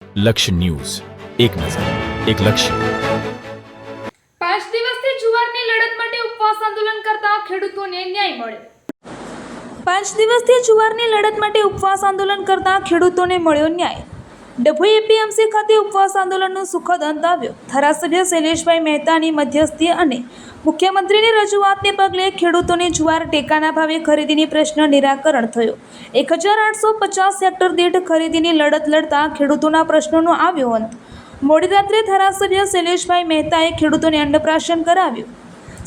લક્ષ્ય ન્યૂઝ, એક નજર, એક લક્ષ્ય. 5 દિવસથી જુવારની લડત માટે ઉપવાસ આંદોલન કરતા ખેડૂતોને ન્યાય મળ્યો. 5 દિવસથી જુવારની લડત માટે ઉપવાસ આંદોલન કરતા ખેડૂતોને મળ્યો ન્યાય. ડભોઈ એપીએમસી ખાતે ઉપવાસ આંદોલનનો સુખદ અંત આવ્યો. ધારાસભ્ય શૈલેષભાઈ મહેતાની મધ્યસ્થી અને મુખ્યમંત્રીની રજૂઆતને પગલે ખેડૂતોની જુવાર ટેકાના ભાવે ખરીદીની પ્રશ્ન નિરાકરણ થયો. 1850 હેક્ટર દીઠ ખરીદીની લડત લડતા ખેડૂતોના પ્રશ્નોનો આવ્યો અંત. મોડી રાત્રે ધારાસભ્ય શૈલેષભાઈ મહેતાએ ખેડૂતોને અન્નપ્રાશન કરાવ્યું.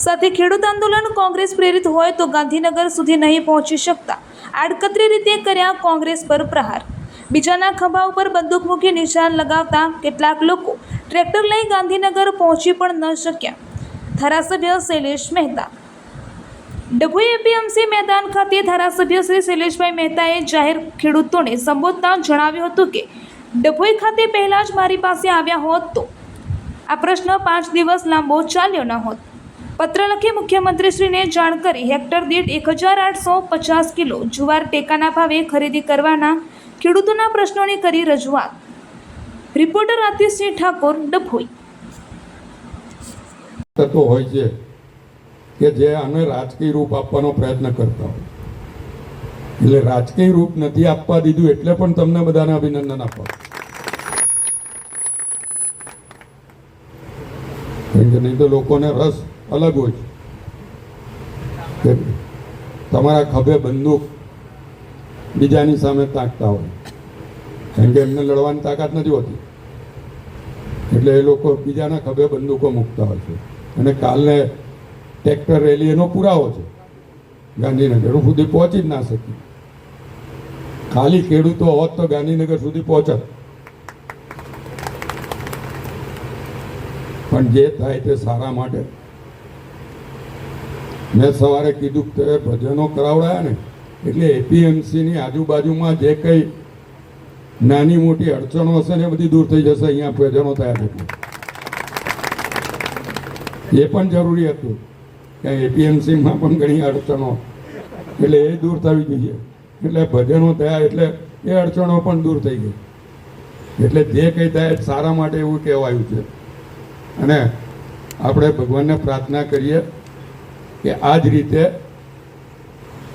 સાથે ખેડૂત આંદોલન કોંગ્રેસ પ્રેરિત હોય તો ગાંધીનગર સુધી નહીં પહોંચી શકતા આડકતરી રીતે કર્યા કોંગ્રેસ પર પ્રહાર. બીજાના ખભા ઉપર બંદૂક મૂકી નિશાન લગાવતા કેટલાક લોકો ટ્રેક્ટર લઈ ગાંધીનગર પહોંચી પણ ન શક્યા. ધારાસભ્ય શૈલેષ મહેતા. ડભોઈ એપીએમસી મેદાન ખાતે ધારાસભ્ય શ્રી શૈલેષભાઈ મહેતાએ જાહેર ખેડૂતોને સંબોધતા જણાવ્યું હતું કે ડભોઈ ખાતે પહેલાં જ મારી પાસે આવ્યા હોત તો આ પ્રશ્ન 5 દિવસ લાંબો ચાલ્યો ન હોત. પત્ર લખી મુખ્યમંત્રીશ્રીને જાણ કરી હેક્ટર દીઠ 1850 કિલો જુવાર ટેકાના ભાવે ખરીદી કરવાના ખેડૂતોના પ્રશ્નોની કરી રજૂઆત. રિપોર્ટર આતિશસિંહ ઠાકોર, ડભોઈ. થતો હોય છે કે જે આને રાજકીય રૂપ આપવાનો પ્રયત્ન કરતા હોય, એટલે રાજકીય રૂપ નથી આપવા દીધું એટલે પણ તમને બધાને અભિનંદન આપો. નહીં તો લોકોને રસ અલગ હોય છે કે તમારા ખભે બંદૂક બીજાની સામે તાકતા હોય, કારણ કે એમને લડવાની તાકાત નથી હોતી, એટલે એ લોકો બીજાના ખભે બંદૂકો મૂકતા હોય છે. અને કાલે ટ્રેક્ટર રેલી એનો પુરાવો છે. ગાંધીનગર સુધી પહોંચી જ ના શકી. ખાલી ખેડૂતો હોત તો ગાંધીનગર સુધી પહોંચત. પણ જે થાય તે સારા માટે. મેં સવારે કીધું કે ભજનો કરાવડાયા ને, એટલે એપીએમસીની આજુબાજુમાં જે કંઈ નાની મોટી અડચણો હશે ને એ બધી દૂર થઈ જશે. અહીંયા ભજનો થયા છે એ પણ જરૂરી હતું કે એપીએમસીમાં પણ ઘણી અડચણો, એટલે એ દૂર થવી જોઈએ. એટલે ભજનો થયા એટલે એ અડચણો પણ દૂર થઈ ગઈ. એટલે જે કંઈ થાય સારા માટે એવું કહેવાયું છે. અને આપણે ભગવાનને પ્રાર્થના કરીએ કે આ જ રીતે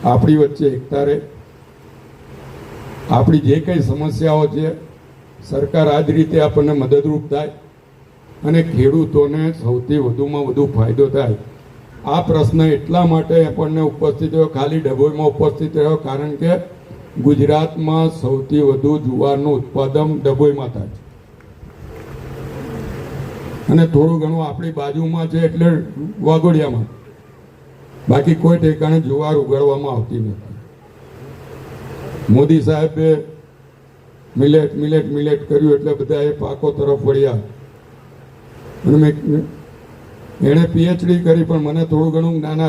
આપણી વચ્ચે એકતા રહે. આપણી જે કંઈ સમસ્યાઓ છે સરકાર આ જ રીતે આપણને મદદરૂપ થાય અને ખેડૂતોને સૌથી વધુમાં વધુ ફાયદો થાય. આ પ્રશ્ન એટલા માટે આપણને ઉપસ્થિત થયો, ખાલી ડભોઈમાં ઉપસ્થિત રહ્યો, કારણ કે ગુજરાતમાં સૌથી વધુ જુવારનું ઉત્પાદન ડભોઈમાં થાય છે. અને થોડું ઘણું આપણી બાજુમાં છે એટલે વાઘોડિયામાં, બાકી કોઈ ઠેકાણે જુવાર ઉગાડવામાં આવતી નથી. મોદી સાહેબે મિલેટ મિલેટ મિલેટ કર્યું એટલે બધા એ પાકો તરફ વળ્યા. અને એણે પીએચડી કરી, પણ મને થોડું ઘણું જ્ઞાન